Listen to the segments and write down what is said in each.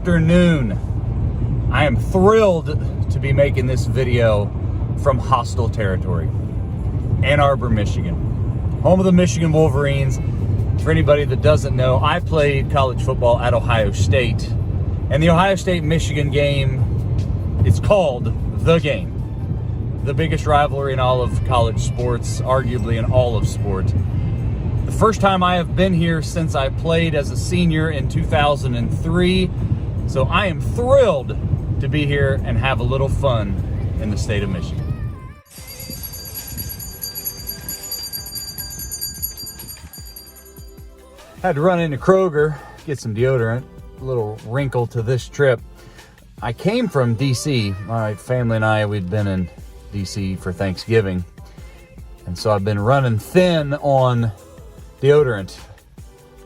afternoon. I am thrilled to be making this video from hostile territory. Ann Arbor, Michigan. Home of the Michigan Wolverines. For anybody that doesn't know, I played college football at Ohio State. And the Ohio State-Michigan game, it's called The Game. The biggest rivalry in all of college sports, arguably in all of sport. The first time I have been here since I played as a senior in 2003. So I am thrilled to be here and have a little fun in the state of Michigan. Had to run into Kroger, get some deodorant. A little wrinkle to this trip. I came from DC. My family and I, we'd been in DC for Thanksgiving. And so I've been running thin on deodorant.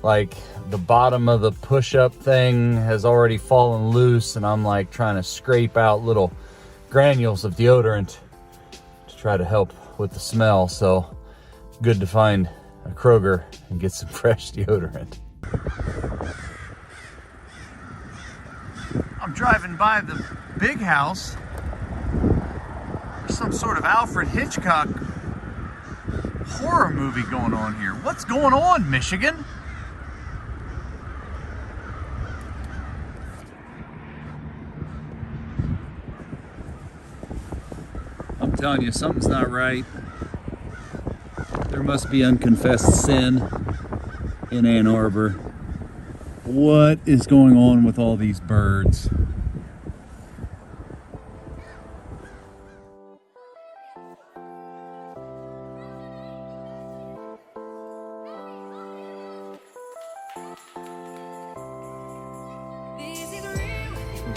Like the bottom of the push-up thing has already fallen loose, and I'm like trying to scrape out little granules of deodorant to try to help with the smell. So good to find a Kroger and get some fresh deodorant. I'm driving by the big house. There's some sort of Alfred Hitchcock horror movie going on here. What's going on, Michigan? I'm telling you, something's not right. There must be unconfessed sin in Ann Arbor. What is going on with all these birds?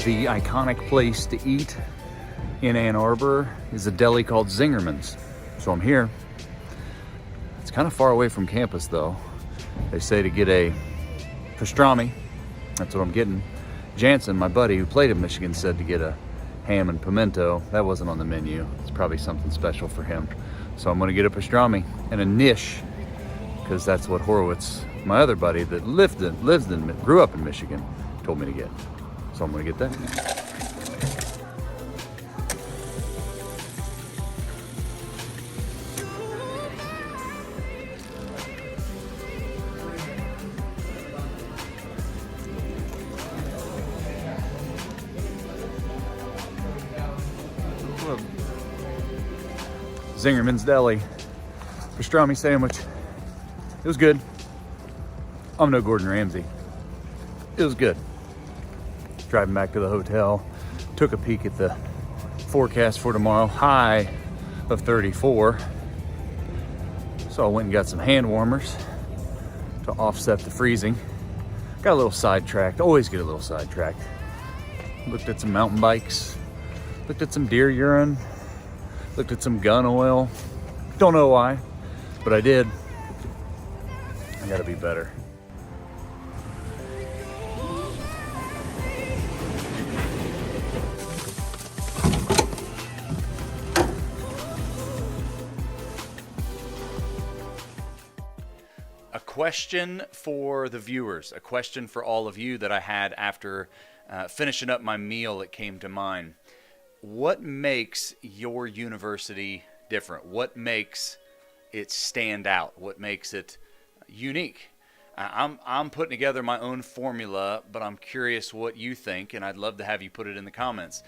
The iconic place to eat in Ann Arbor is a deli called Zingerman's. So I'm here. It's kind of far away from campus though. They say to get a pastrami, that's what I'm getting. Jansen, my buddy who played at Michigan, said to get a ham and pimento. That wasn't on the menu. It's probably something special for him. So I'm gonna get a pastrami and a niche, because that's what Horowitz, my other buddy that grew up in Michigan, told me to get. So I'm gonna get that. Zingerman's Deli pastrami sandwich. It was good. I'm no Gordon Ramsay. It was good. Driving back to the hotel, took a peek at the forecast for tomorrow, high of 34. So I went and got some hand warmers to offset the freezing. Got a little sidetracked, always get a little sidetracked. Looked at some mountain bikes, looked at some deer urine, looked at some gun oil. Don't know why, but I did. I gotta be better. A question for the viewers, a question for all of you that I had after finishing up my meal. It came to mind. What makes your university different? What makes it stand out? What makes it unique? I'm putting together my own formula, but I'm curious what you think, and I'd love to have you put it in the comments.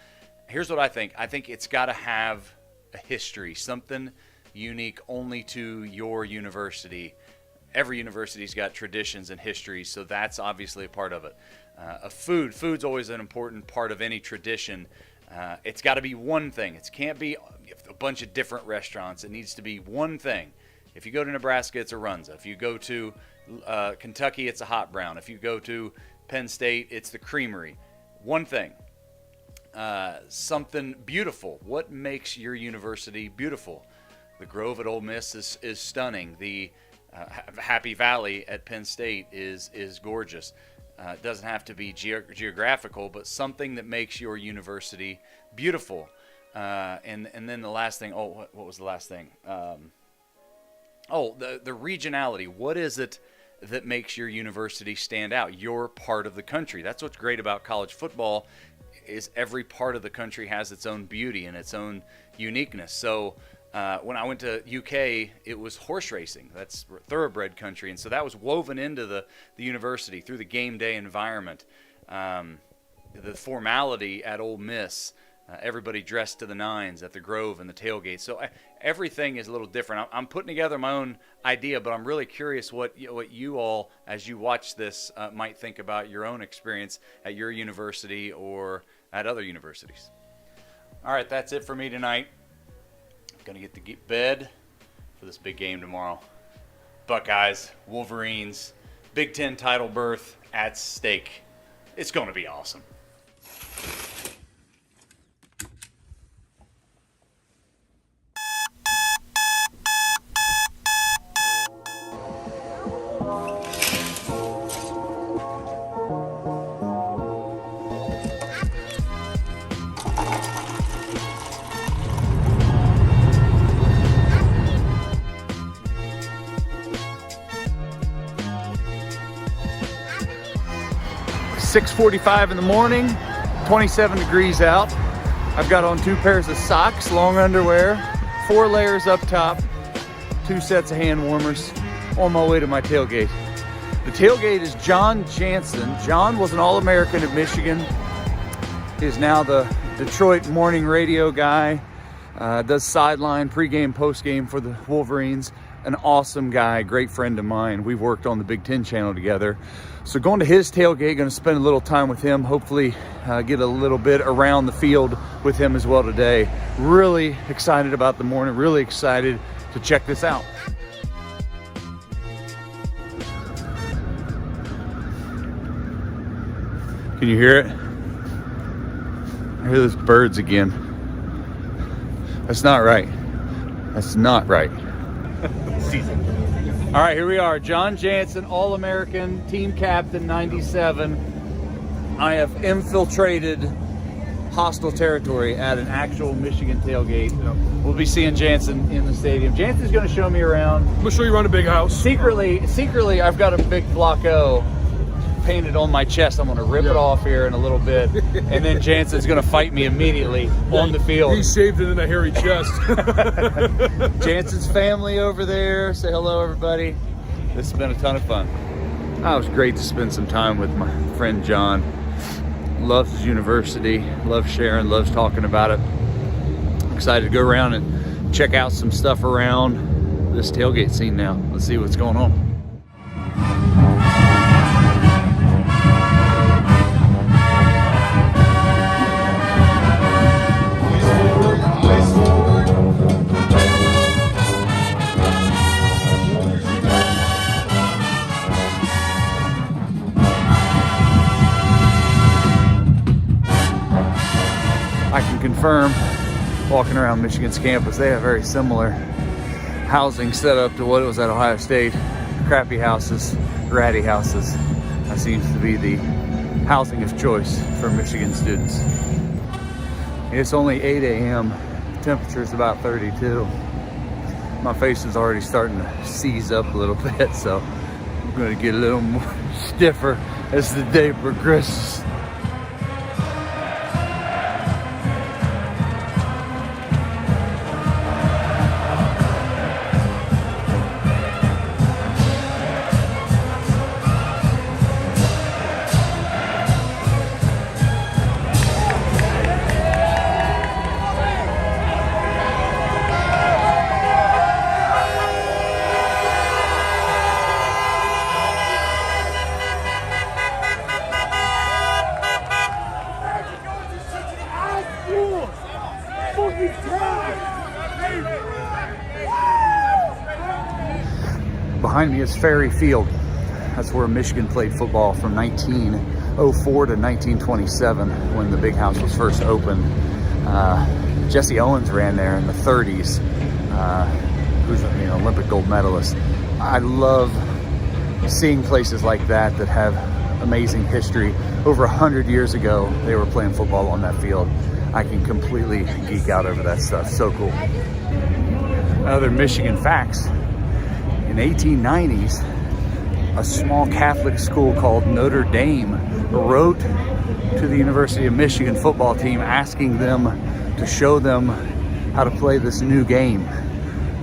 Here's what I think. I think it's got to have a history, something unique only to your university. Every university's got traditions and histories, so that's obviously a part of it. Food's always an important part of any tradition. It's got to be one thing. It can't be a bunch of different restaurants. It needs to be one thing. If you go to Nebraska, it's a Runza. If you go to Kentucky, it's a Hot Brown. If you go to Penn State, it's the Creamery. One thing. Something beautiful. What makes your university beautiful? The Grove at Ole Miss is stunning. The Happy Valley at Penn State is gorgeous. It doesn't have to be geographical, but something that makes your university beautiful. And then the last thing, what was the last thing? The regionality. What is it that makes your university stand out, your part of the country. That's what's great about college football, is every part of the country has its own beauty and its own uniqueness. So when I went to UK, it was horse racing. That's thoroughbred country. And so that was woven into the university through the game day environment. The formality at Ole Miss, everybody dressed to the nines at the Grove and the tailgate. So everything is a little different. I'm putting together my own idea, but I'm really curious what you all, as you watch this, might think about your own experience at your university or at other universities. All right, that's it for me tonight. I'm going to get to bed for this big game tomorrow. Buckeyes, Wolverines, Big Ten title berth at stake. It's going to be awesome. .45 in the morning, 27 degrees out. I've got on 2 pairs of socks, long underwear, 4 layers up top, 2 sets of hand warmers, on my way to my tailgate. The tailgate is Jon Jansen. Jon was an All-American at Michigan. He is now the Detroit morning radio guy, does sideline, pregame, postgame for the Wolverines. An awesome guy, great friend of mine. We've worked on the Big Ten channel together. So going to his tailgate, going to spend a little time with him, hopefully get a little bit around the field with him as well today. Really excited about the morning, really excited to check this out. Can you hear it? I hear those birds again. That's not right. That's not right. All right, here we are. Jon Jansen, All-American, team captain, 97. I have infiltrated hostile territory at an actual Michigan tailgate. Yep. We'll be seeing Jansen in the stadium. Jansen's going to show me around. I'm going to show you around a big house. Secretly, I've got a big block O painted on my chest. I'm going to rip it off here in a little bit, and then Jansen's going to fight me immediately on the field. He shaved it in a hairy chest. Jansen's family over there. Say hello, everybody. This has been a ton of fun. Oh, it was great to spend some time with my friend Jon. Loves his university, loves sharing, loves talking about it. Excited to go around and check out some stuff around this tailgate scene now. Let's see what's going on. I can confirm, walking around Michigan's campus, they have very similar housing setup to what it was at Ohio State. Crappy houses, ratty houses. That seems to be the housing of choice for Michigan students. It's only 8 a.m. Temperature is about 32. My face is already starting to seize up a little bit, so I'm going to get a little more stiffer as the day progresses. Behind me is Ferry Field. That's where Michigan played football from 1904 to 1927 when the Big House was first opened. Jesse Owens ran there in the 30s, who's an Olympic gold medalist. I love seeing places like that that have amazing history. Over 100 years ago, they were playing football on that field. I can completely geek out over that stuff. So cool. Other Michigan facts. In the 1890s, a small Catholic school called Notre Dame wrote to the University of Michigan football team asking them to show them how to play this new game.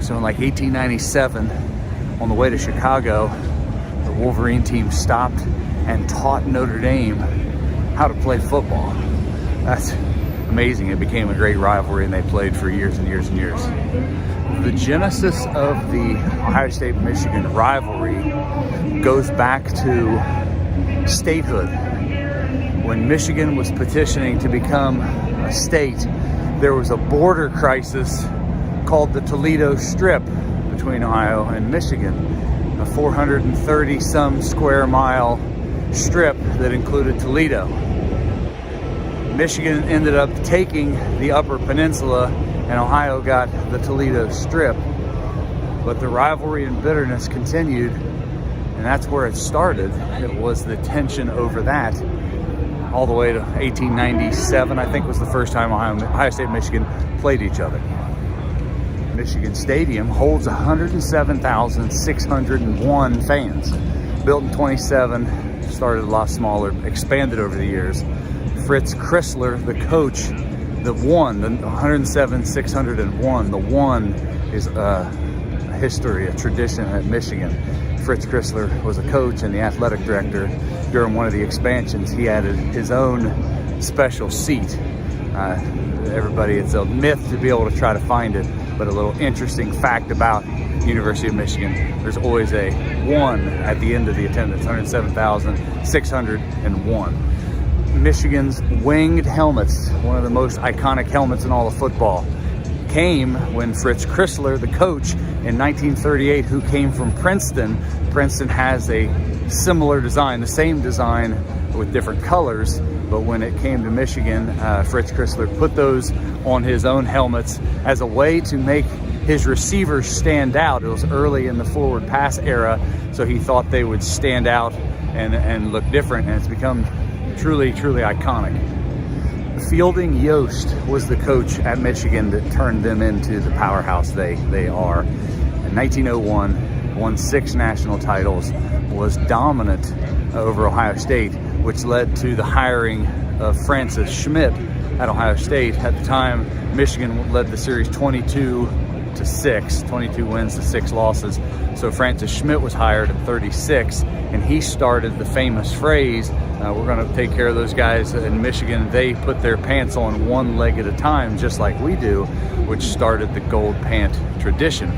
So in like 1897, on the way to Chicago, the Wolverine team stopped and taught Notre Dame how to play football. That's amazing. It became a great rivalry, and they played for years and years and years. The genesis of the Ohio State-Michigan rivalry goes back to statehood. When Michigan was petitioning to become a state, there was a border crisis called the Toledo Strip between Ohio and Michigan, a 430-some square mile strip that included Toledo. Michigan ended up taking the Upper Peninsula, and Ohio got the Toledo Strip. But the rivalry and bitterness continued, and that's where it started. It was the tension over that, all the way to 1897, I think, was the first time Ohio State and Michigan played each other. Michigan Stadium holds 107,601 fans. Built in 27, started a lot smaller, expanded over the years. Fritz Chrysler, the coach that won, the 107,601, the one is a history, a tradition at Michigan. Fritz Chrysler was a coach and the athletic director. During one of the expansions, he added his own special seat. Everybody, it's a myth to be able to try to find it, but a little interesting fact about University of Michigan, there's always a 1 at the end of the attendance, 107,601. Michigan's winged helmets, one of the most iconic helmets in all of football, came when Fritz Chrysler, the coach in 1938, who came from Princeton. Princeton has a similar design, the same design with different colors, but when it came to Michigan, Fritz Chrysler put those on his own helmets as a way to make his receivers stand out. It was early in the forward pass era, so he thought they would stand out and look different, and it's become truly, truly iconic. Fielding Yost was the coach at Michigan that turned them into the powerhouse they are. In 1901, won 6 national titles, was dominant over Ohio State, which led to the hiring of Francis Schmidt at Ohio State. At the time, Michigan led the series 22-6, 22 wins to 6 losses. So Francis Schmidt was hired at 36, and he started the famous phrase, we're going to take care of those guys in Michigan. They put their pants on one leg at a time, just like we do, which started the gold pant tradition.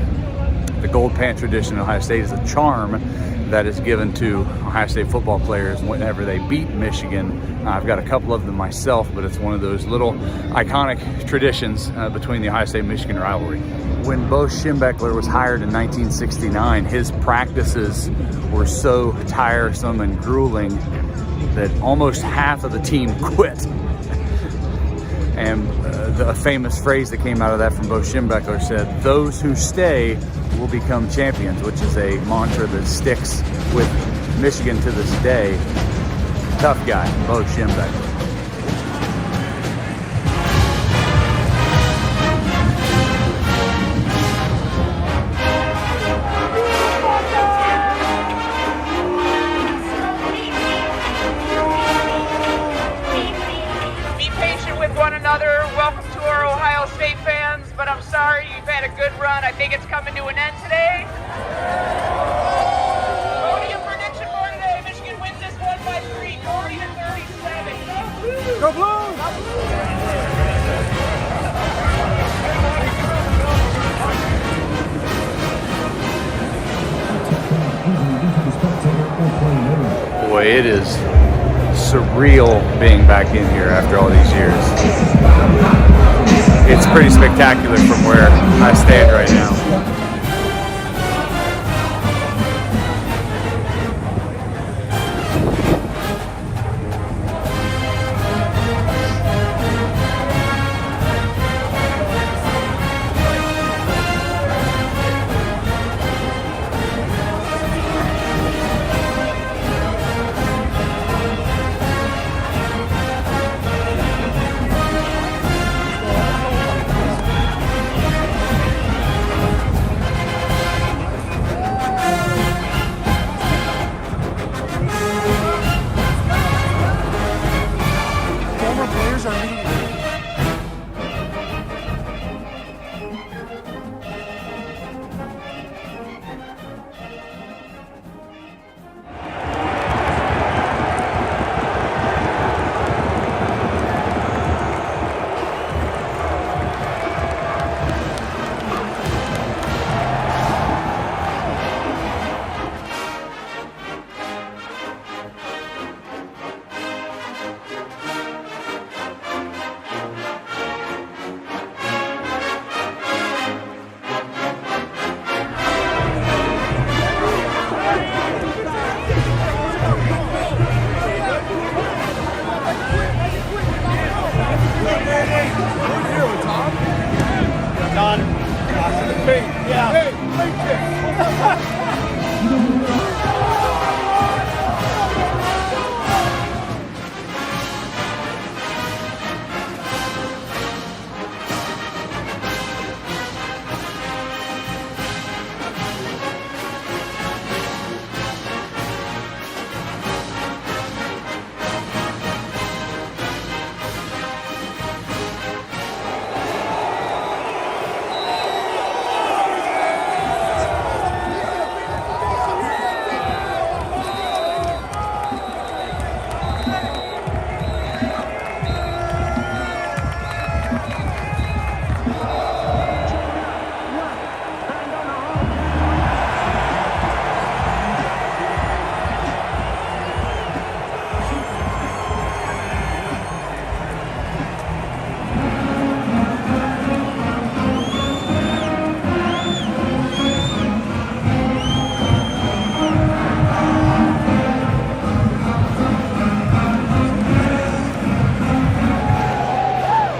The gold pant tradition in Ohio State is a charm that is given to Ohio State football players whenever they beat Michigan. I've got a couple of them myself, but it's one of those little iconic traditions between the Ohio State-Michigan rivalry. When Bo Schembechler was hired in 1969, his practices were so tiresome and grueling that almost half of the team quit. And the famous phrase that came out of that from Bo Schembechler said, "Those who stay will become champions," which is a mantra that sticks with Michigan to this day. Tough guy, Bo Schembechler. Welcome to our Ohio State fans, but I'm sorry, you've had a good run. I think it's coming to an end today. Podium prediction for today. Michigan wins this one by 3, 40-37. Go Blues! Boy, it is surreal being back in here after all these years. It's pretty spectacular from where I stand right now. Where's our meeting?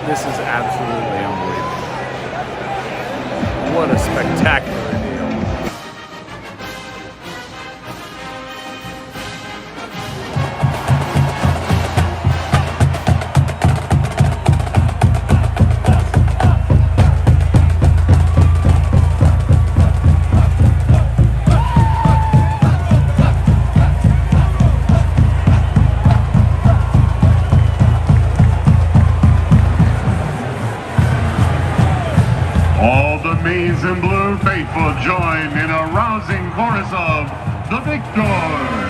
This is absolutely unbelievable. What a spectacular deal. All the maize and blue faithful join in a rousing chorus of the victor.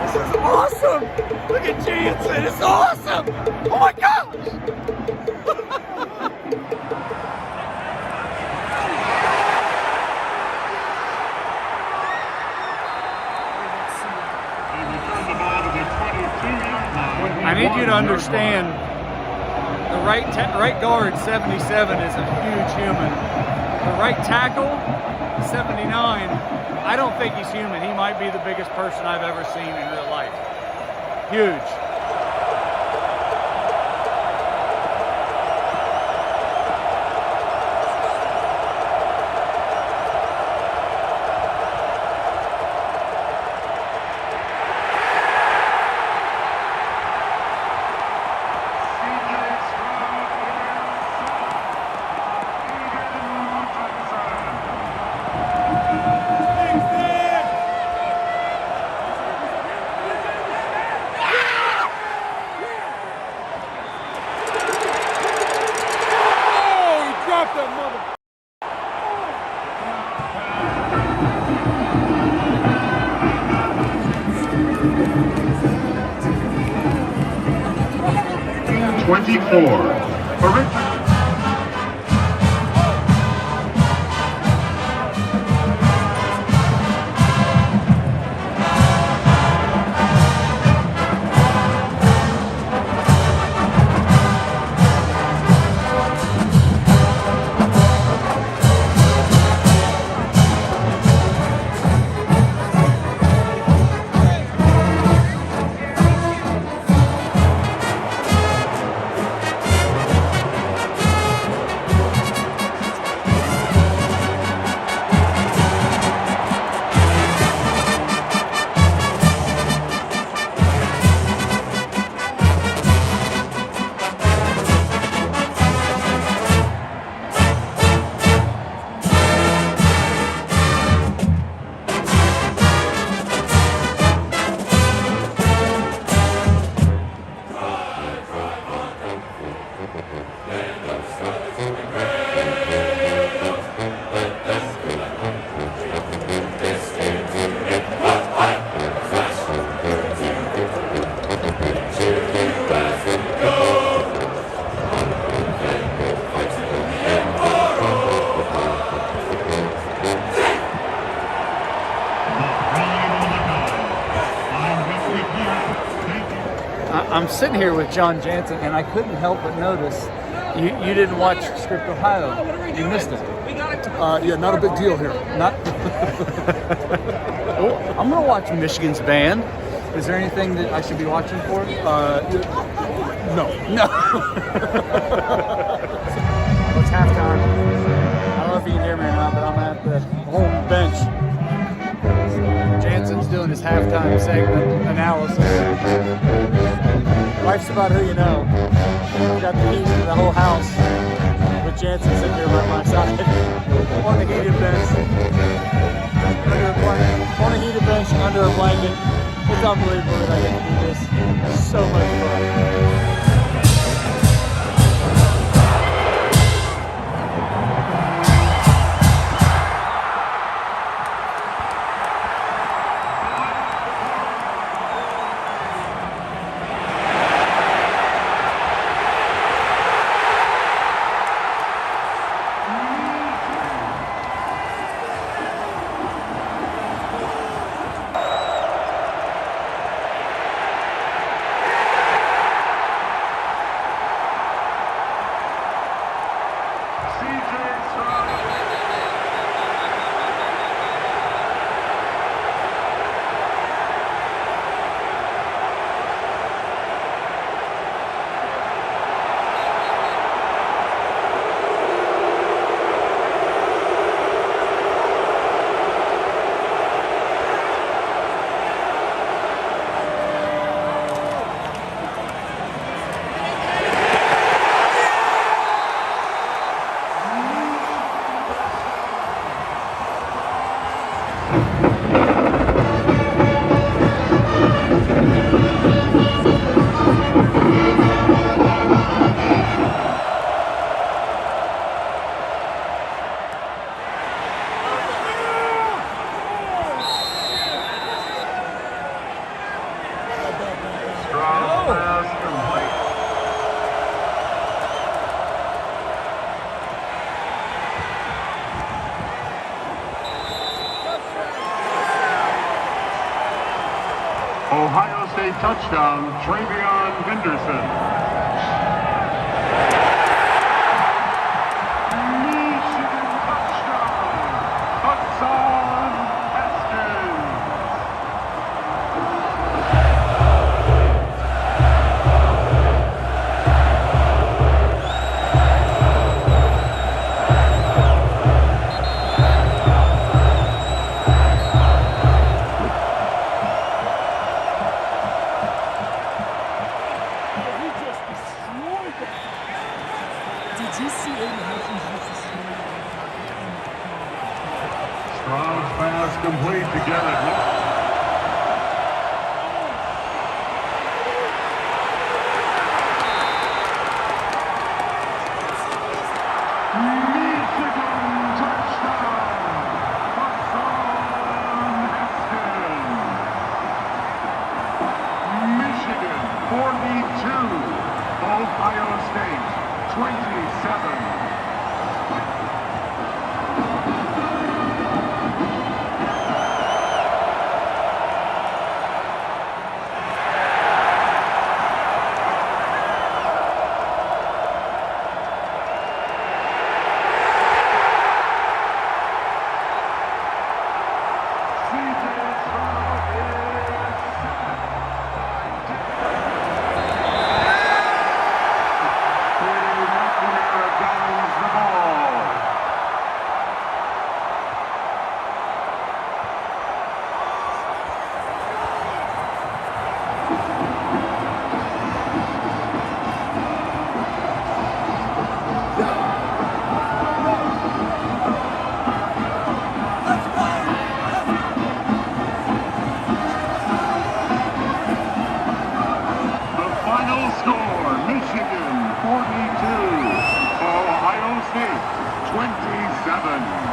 This is awesome! Look at Jansen, it's awesome! Oh my gosh! I need you to understand The right guard, 77, is a huge human. The right tackle, 79, I don't think he's human. He might be the biggest person I've ever seen in real life. Huge. That mother. 24. I'm sitting here with Jon Jansen, and I couldn't help but notice you didn't watch Script Ohio. You missed it. Yeah, not a big deal here. Not. Oh, I'm gonna watch Michigan's band. Is there anything that I should be watching for? No. No. Well, it's halftime. I don't know if you can hear me or not, but I'm at the home bench. Jansen's doing his halftime segment analysis. Life's about who you know. I've got the keys to the whole house with Jansen sitting here by my side on the heated bench. On a heated bench under a blanket. It's unbelievable that I get to do this. It's so much fun. Ohio State touchdown, Travion Henderson. Did you see Aiden Hutchins use the steal? Strong pass complete to Garrett. Michigan 42, Ohio State 27. Ohio State 27.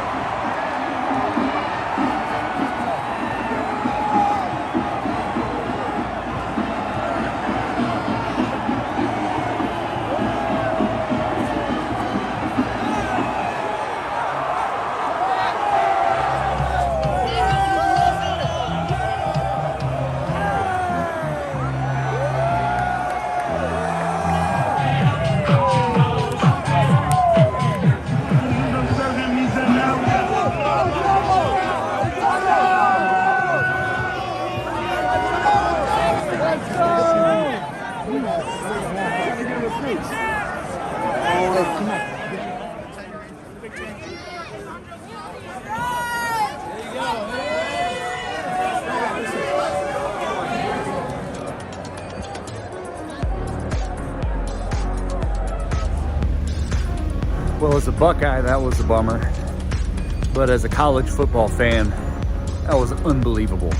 Well, as a Buckeye, that was a bummer. But as a college football fan, that was unbelievable.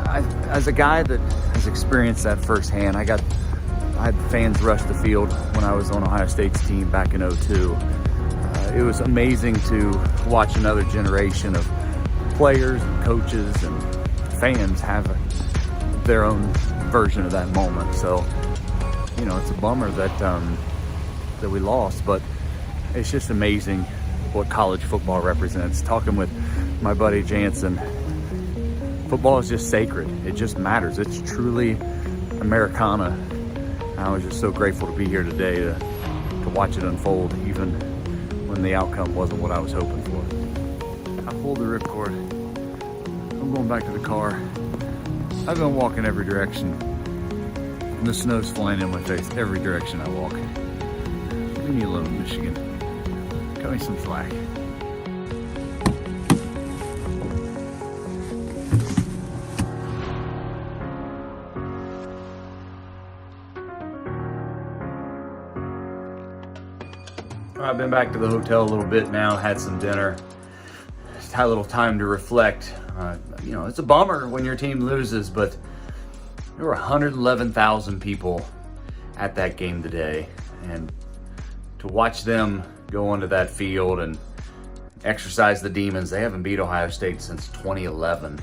As a guy that has experienced that firsthand, I had fans rush the field when I was on Ohio State's team back in '02. It was amazing to watch another generation of players and coaches and fans have their own version of that moment. So, you know, it's a bummer that we lost, but it's just amazing what college football represents. Talking with my buddy Jansen, football is just sacred. It just matters. It's truly Americana. I was just so grateful to be here today to watch it unfold, even when the outcome wasn't what I was hoping for. I pulled the ripcord. I'm going back to the car. I've been walking every direction. And the snow's flying in my face every direction I walk. Leave me alone, Michigan. Cut me some slack. I've been back to the hotel a little bit now, had some dinner, just had a little time to reflect. You know, it's a bummer when your team loses, but there were 111,000 people at that game today, and to watch them go onto that field and exercise the demons. They haven't beat Ohio State since 2011.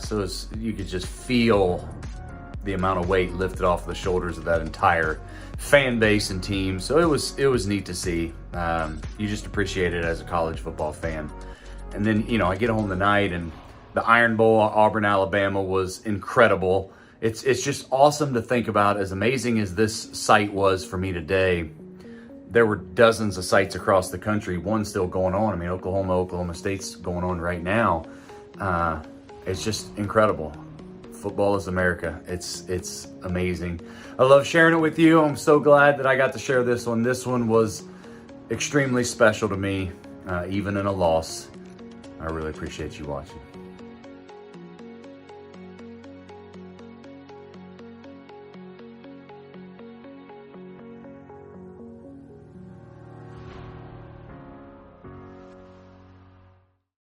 So you could just feel the amount of weight lifted off the shoulders of that entire fan base and team. So it was neat to see. You just appreciate it as a college football fan. And then, you know, I get home tonight and the Iron Bowl, Auburn, Alabama was incredible. It's just awesome to think about. As amazing as this site was for me today, there were dozens of sites across the country, one still going on. I mean, Oklahoma State's going on right now. It's just incredible. Football is America. It's amazing. I love sharing it with you. I'm so glad that I got to share this one. This one was extremely special to me, even in a loss. I really appreciate you watching.